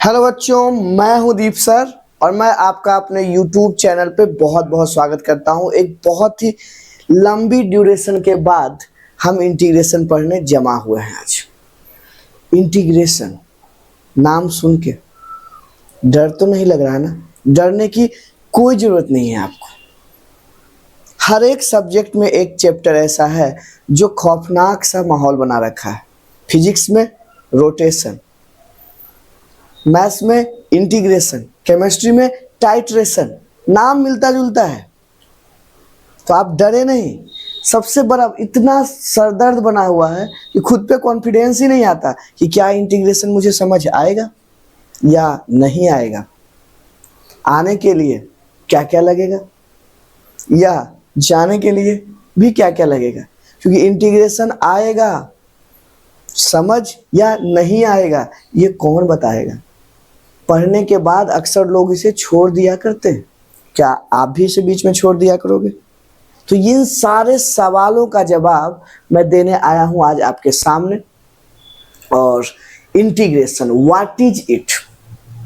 Hello बच्चों, मैं हूं दीप सर और मैं आपका अपने YouTube चैनल पे बहुत बहुत स्वागत करता हूं। एक बहुत ही लंबी ड्यूरेशन के बाद हम इंटीग्रेशन पढ़ने जमा हुए हैं। आज इंटीग्रेशन नाम सुन के डर तो नहीं लग रहा है ना? डरने की कोई ज़रूरत नहीं है आपको। हर एक सब्जेक्ट में एक चैप्टर ऐसा है जो खौफनाक सा माहौल बना रखा है। फिजिक्स में रोटेशन, मैथ्स में इंटीग्रेशन, केमिस्ट्री में टाइट्रेशन, नाम मिलता जुलता है। तो आप डरे नहीं। सबसे बड़ा इतना सरदर्द बना हुआ है कि खुद पे कॉन्फिडेंस ही नहीं आता कि क्या इंटीग्रेशन मुझे समझ आएगा या नहीं आएगा। आने के लिए क्या क्या लगेगा या जाने के लिए भी क्या क्या लगेगा, क्योंकि इंटीग्रेशन आएगा समझ या नहीं आएगा ये कौन बताएगा। पढ़ने के बाद अक्सर लोग इसे छोड़ दिया करते हैं। क्या आप भी इसे बीच में छोड़ दिया करोगे? तो इन सारे सवालों का जवाब मैं देने आया हूं आज आपके सामने। और इंटीग्रेशन, व्हाट इज इट,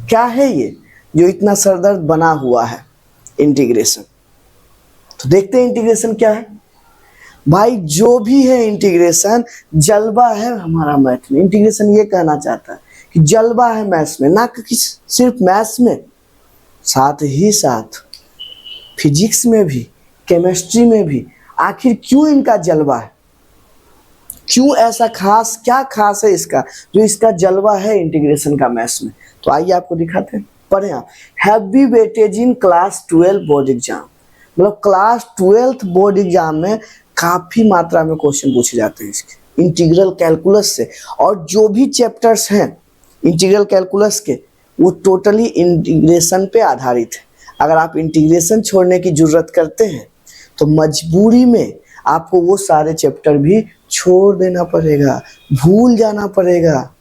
क्या है ये जो इतना सरदर्द बना हुआ है इंटीग्रेशन। तो देखते हैं इंटीग्रेशन क्या है। भाई जो भी है इंटीग्रेशन जलवा है हमारा मैथ में। इंटीग्रेशन ये कहना चाहता है कि जलवा है मैथ्स में, ना कि सिर्फ मैथ्स में, साथ ही साथ फिजिक्स में भी, केमिस्ट्री में भी। आखिर क्यों इनका जलवा है? क्यों ऐसा खास, क्या खास है इसका जो इसका जलवा है इंटीग्रेशन का मैथ्स में? तो आइए आपको दिखाते हैं। पढ़े आप। Heavy weightage in class 12 board exam, मतलब क्लास 12th बोर्ड एग्जाम में काफी मात्रा में क्वेश्चन पूछे जाते हैं इसके इंटीग्रल कैलकुलस से। और जो भी चैप्टर्स हैं इंटीग्रल कैलकुलस के वो टोटली इंटीग्रेशन पे आधारित है। अगर आप इंटीग्रेशन छोड़ने की जरूरत करते हैं तो मजबूरी में आपको वो सारे चैप्टर भी छोड़ देना पड़ेगा, भूल जाना पड़ेगा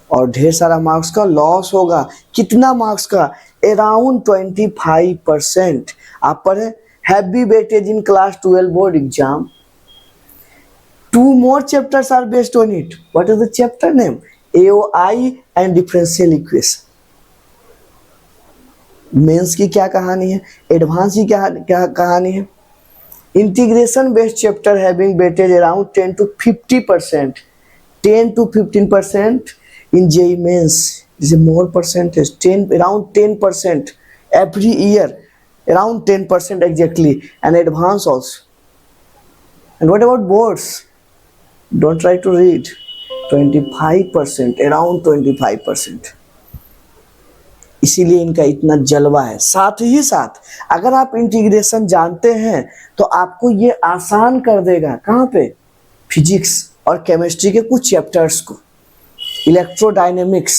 और ढेर सारा मार्क्स का लॉस होगा। कितना मार्क्स का? अराउंड 25%। आप पढ़े heavy weightage in class 12 board exam. 2 more chapters are based on it. What is the chapter name? AOI and differential equation. Mains की क्या कहानी है, एडवांस की क्या कहानी है। Integration based chapter having weightage around 10 to 50%, 10 to 15% in JEE mains is a more percentage, around 10% every year, around 10% exactly, and advance also. And what about boards? Don't try to read. 25%, around 25%। इसीलिए इनका इतना जलवा है। साथ ही साथ अगर आप integration जानते हैं तो आपको ये आसान कर देगा कहाँ पे? फिजिक्स और केमिस्ट्री के कुछ चैप्टर्स को, इलेक्ट्रोडायनेमिक्स,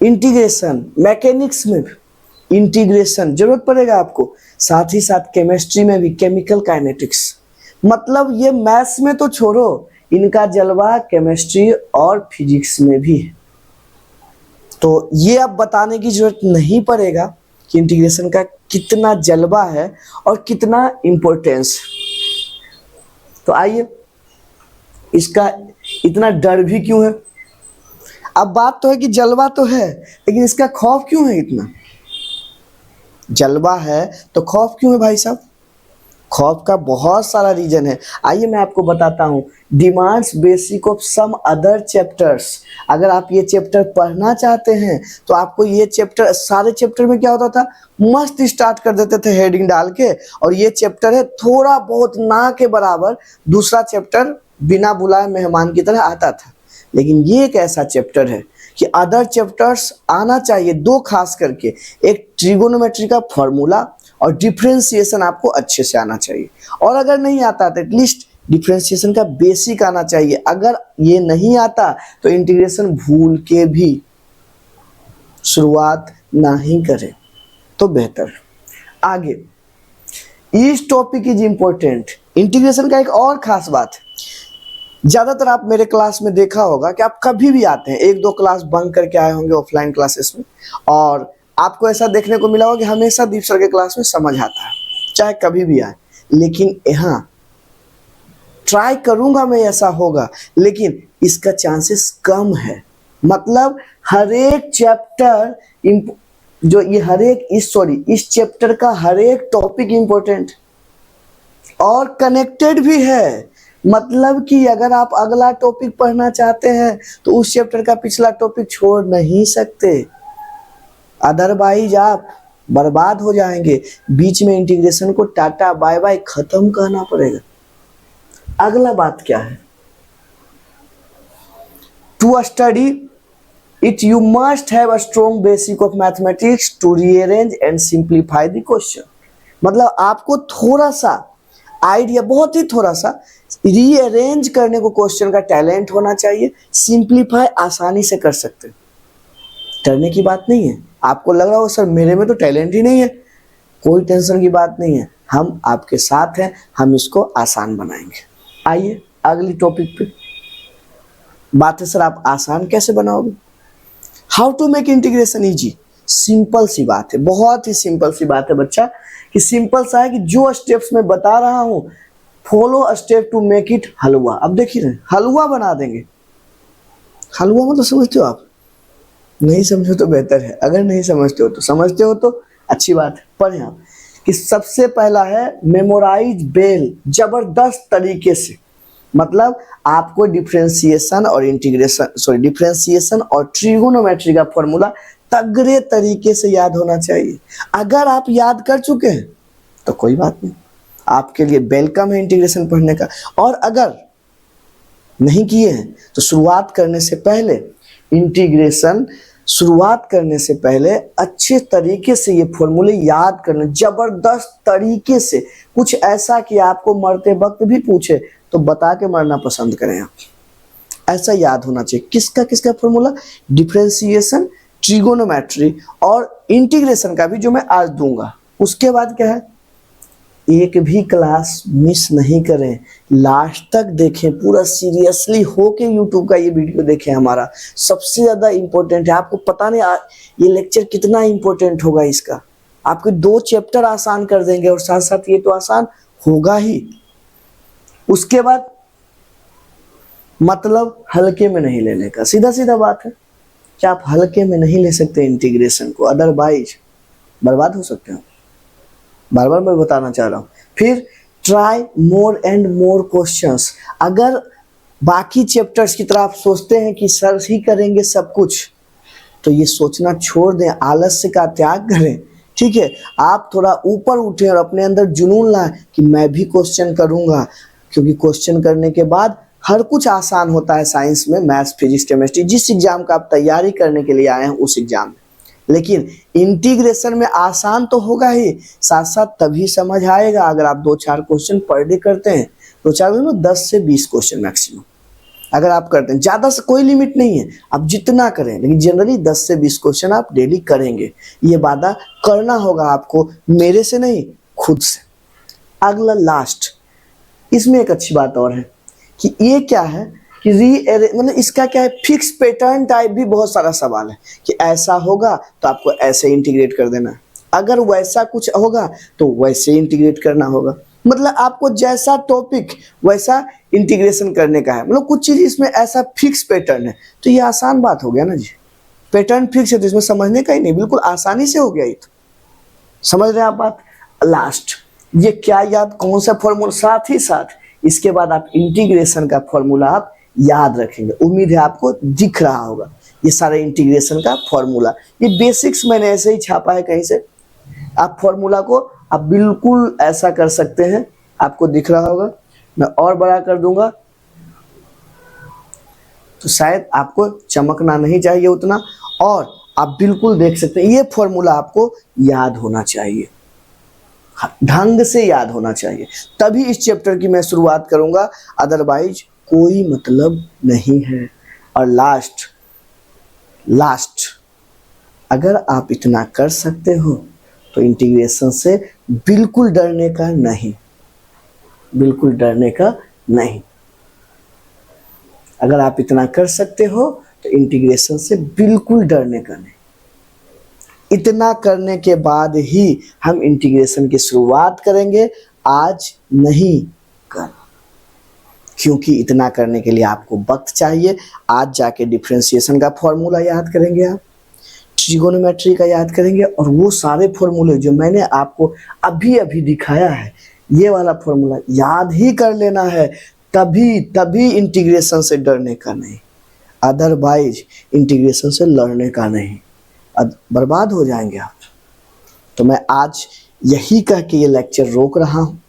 इंटीग्रेशन, मैकेनिक्स में भी इंटीग्रेशन जरूरत पड़ेगा आपको। साथ ही साथ केमिस्ट्री में भी केमिकल काइनेटिक्स। मतलब ये मैथ्स में तो छोड़ो, इनका जलवा केमिस्ट्री और फिजिक्स में भी है। तो ये अब बताने की जरूरत नहीं पड़ेगा कि इंटीग्रेशन का कितना जलवा है और कितना इम्पोर्टेंस। तो आइए, इसका इतना डर भी क्यों है? अब बात तो है कि जलवा तो है, लेकिन इसका खौफ क्यों है इतना? जलवा है तो खौफ क्यों है भाई साहब? खौफ का बहुत सारा रीजन है। आइए मैं आपको बताता हूँ। Demands basic of some other chapters. अगर आप ये चैप्टर पढ़ना चाहते हैं तो आपको ये चैप्टर, सारे चैप्टर में क्या होता था, मस्त स्टार्ट कर देते थे हेडिंग डाल के, और ये चैप्टर है थोड़ा बहुत ना के बराबर दूसरा चैप्टर बिना बुलाए मेहमान की तरह आता था। लेकिन ये एक ऐसा चैप्टर है कि अदर चैप्टर्स आना चाहिए, दो खास करके, एक ट्रिगोनोमेट्री का फॉर्मूला और डिफरेंशिएशन आपको अच्छे से आना चाहिए। और अगर नहीं आता तो एटलीस्ट डिफरेंशिएशन का बेसिक आना चाहिए। अगर ये नहीं आता तो इंटीग्रेशन भूल के भी शुरुआत ना ही करें तो बेहतर। आगे, इस टॉपिक इज इंपॉर्टेंट। इंटीग्रेशन का एक और खास बात है, ज़्यादातर आप मेरे क्लास में देखा होगा कि आप कभी भी आते हैं, 1-2 क्लास बंक करके आए होंगे ऑफलाइन क्लासेस में, और आपको ऐसा देखने को मिला होगा कि हमेशा दीप सर के क्लास में समझ आता है, चाहे कभी भी आए। लेकिन यहाँ ट्राई करूँगा मैं ऐसा होगा, लेकिन इसका चांसेस कम है। मतलब हर एक चैप्टर जो ये हर एक इस चैप्टर का हर एक टॉपिक इंपॉर्टेंट और कनेक्टेड भी है। मतलब कि अगर आप अगला टॉपिक पढ़ना चाहते हैं तो उस चैप्टर का पिछला टॉपिक छोड़ नहीं सकते, अदरवाइज आप बर्बाद हो जाएंगे। बीच में इंटीग्रेशन को टाटा बाय बाय खत्म करना पड़ेगा। अगला बात क्या है, to study it you must have a strong basic of mathematics to rearrange and simplify the question. मतलब आपको थोड़ा सा आइडिया, बहुत ही थोड़ा सा रीअरेंज करने को क्वेश्चन का टैलेंट होना चाहिए। सिंप्लीफाई आसानी से कर सकते हैं, डरने की बात नहीं है। आपको लग रहा हो सर मेरे में तो टैलेंट ही नहीं है, कोई टेंशन की बात नहीं है, हम आपके साथ हैं, हम इसको आसान बनाएंगे। आइए अगली टॉपिक पे बात है। सर आप आसान कैसे बनाओगे? How to make integration easy. Simple सी बात है, बहुत ही सिंपल सी बात है बच्चा, कि सिंपल सा है कि जो स्टेप्स मैं बता रहा हूं follow step to make it halwa. अब देखिए हलवा बना देंगे। हलवा मतलब समझते हो आप? नहीं समझो तो बेहतर है, अगर नहीं समझते हो तो समझते हो तो अच्छी बात है। पढ़ें आप कि सबसे पहला है मेमोराइज बेल, जबरदस्त तरीके से। मतलब आपको डिफरेंशिएशन और ट्रिगोनोमेट्री का फॉर्मूला तगड़े तरीके से याद होना चाहिए। अगर आप याद कर चुके हैं तो कोई बात नहीं, आपके लिए वेलकम है इंटीग्रेशन पढ़ने का। और अगर नहीं किए हैं तो शुरुआत करने से पहले अच्छे तरीके से ये फॉर्मूले याद करना, जबरदस्त तरीके से। कुछ ऐसा कि आपको मरते वक्त भी पूछे तो बता के मरना पसंद करें आप, ऐसा याद होना चाहिए। किसका फॉर्मूला? डिफरेंशिएशन, ट्रिगोनोमेट्री और इंटीग्रेशन का भी, जो मैं आज दूंगा। उसके बाद क्या है, एक भी क्लास मिस नहीं करें, लास्ट तक देखें, पूरा सीरियसली होके यूट्यूब का ये वीडियो देखें। हमारा सबसे ज़्यादा इम्पोर्टेंट है। आपको पता नहीं ये लेक्चर कितना इम्पोर्टेंट होगा इसका। आपके 2 चैप्टर आसान कर देंगे और साथ साथ ये तो आसान होगा ही। उसके बाद मतलब हल्के में नहीं लेने का, सीधा सीधा बात है कि आप हल्के में नहीं ले सकते इंटीग्रेशन को, अदरवाइज बर्बाद हो सकते हैं। बार बार मैं बताना चाह रहा हूँ। फिर try more and more questions. अगर बाकी चैप्टर्स की तरह आप सोचते हैं कि सर ही करेंगे सब कुछ, तो ये सोचना छोड़ दें, आलस्य का त्याग करें। ठीक है, आप थोड़ा ऊपर उठें और अपने अंदर जुनून लाएं कि मैं भी क्वेश्चन करूँगा, क्योंकि क्वेश्चन करने के बाद हर कुछ आसान होता है साइंस में, मैथ्स, फिजिक्स, केमिस्ट्री, जिस एग्जाम का आप तैयारी करने के लिए आए हैं उस एग्जाम में। लेकिन इंटीग्रेशन में आसान तो होगा ही, साथ साथ तभी समझ आएगा अगर आप 2-4 क्वेश्चन पर डे करते हैं। 2-4 में 10 से 20 क्वेश्चन मैक्सिमम अगर आप करते हैं, ज़्यादा से कोई लिमिट नहीं है, आप जितना करें, लेकिन जनरली 10 से 20 क्वेश्चन आप डेली करेंगे। ये वादा करना होगा आपको, मेरे से नहीं, खुद से। अगला लास्ट, इसमें एक अच्छी बात और है कि ये क्या है कि मतलब इसका क्या है, फिक्स पैटर्न टाइप भी बहुत सारा सवाल है कि ऐसा होगा तो आपको ऐसे इंटीग्रेट कर देना है, अगर वैसा कुछ होगा तो वैसे इंटीग्रेट करना होगा। मतलब आपको जैसा टॉपिक वैसा इंटीग्रेशन करने का है। मतलब कुछ चीज़ इसमें ऐसा फिक्स पैटर्न है, तो ये आसान बात हो गया ना जी। पैटर्न फिक्स है तो इसमें समझने का ही नहीं, बिल्कुल आसानी से हो गया। ये तो समझ रहे हैं आप बात। लास्ट, ये क्या याद, कौन सा फॉर्मूला, साथ ही साथ इसके बाद आप इंटीग्रेशन का फॉर्मूला आप याद रखेंगे। उम्मीद है आपको दिख रहा होगा ये सारे इंटीग्रेशन का फॉर्मूला। ये बेसिक्स मैंने ऐसे ही छापा है कहीं से, आप फॉर्मूला को आप बिल्कुल ऐसा कर सकते हैं, आपको दिख रहा होगा। मैं और बड़ा कर दूंगा तो शायद आपको चमकना नहीं चाहिए उतना, और आप बिल्कुल देख सकते हैं। ये फॉर्मूला आपको याद होना चाहिए, ढंग से याद होना चाहिए, तभी इस चैप्टर की मैं शुरुआत करूंगा, अदरवाइज कोई मतलब नहीं है। और लास्ट अगर आप इतना कर सकते हो तो इंटीग्रेशन से बिल्कुल डरने का नहीं, बिल्कुल डरने का नहीं। अगर आप इतना कर सकते हो तो इंटीग्रेशन से बिल्कुल डरने का नहीं। इतना करने के बाद ही हम इंटीग्रेशन की शुरुआत करेंगे, आज नहीं कल। क्योंकि इतना करने के लिए आपको वक्त चाहिए। आज जाके डिफरेंशिएशन का फॉर्मूला याद करेंगे आप, ट्रिगोनोमेट्री का याद करेंगे, और वो सारे फॉर्मूले जो मैंने आपको अभी अभी दिखाया है, ये वाला फॉर्मूला याद ही कर लेना है। तभी इंटीग्रेशन से डरने का नहीं, अदरवाइज इंटीग्रेशन से लड़ने का नहीं, बर्बाद हो जाएंगे आप। तो मैं आज यही कह के ये लेक्चर रोक रहा हूँ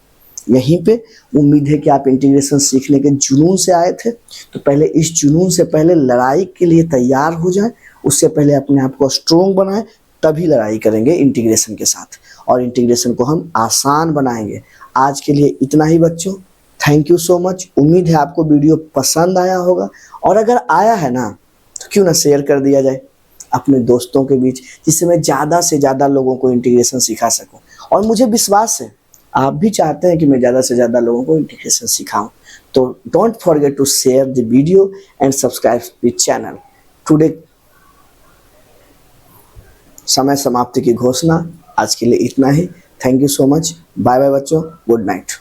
यहीं पे। उम्मीद है कि आप इंटीग्रेशन सीखने के जुनून से आए थे, तो पहले इस जुनून से पहले लड़ाई के लिए तैयार हो जाएं। उससे पहले अपने आप को स्ट्रोंग बनाएं, तभी लड़ाई करेंगे इंटीग्रेशन के साथ, और इंटीग्रेशन को हम आसान बनाएंगे। आज के लिए इतना ही बच्चों, थैंक यू सो मच। उम्मीद है आपको वीडियो पसंद आया होगा, और अगर आया है ना तो क्यों ना शेयर कर दिया जाए अपने दोस्तों के बीच, जिससे मैं ज़्यादा से ज़्यादा लोगों को इंटीग्रेशन सिखा सकूं। और मुझे विश्वास है आप भी चाहते हैं कि मैं ज़्यादा से ज़्यादा लोगों को इंटीग्रेशन सिखाऊं। तो don't forget to share the video and subscribe the channel. Today समय समाप्ति की घोषणा। आज के लिए इतना ही। Thank you so much. Bye bye बच्चों, गुड नाइट।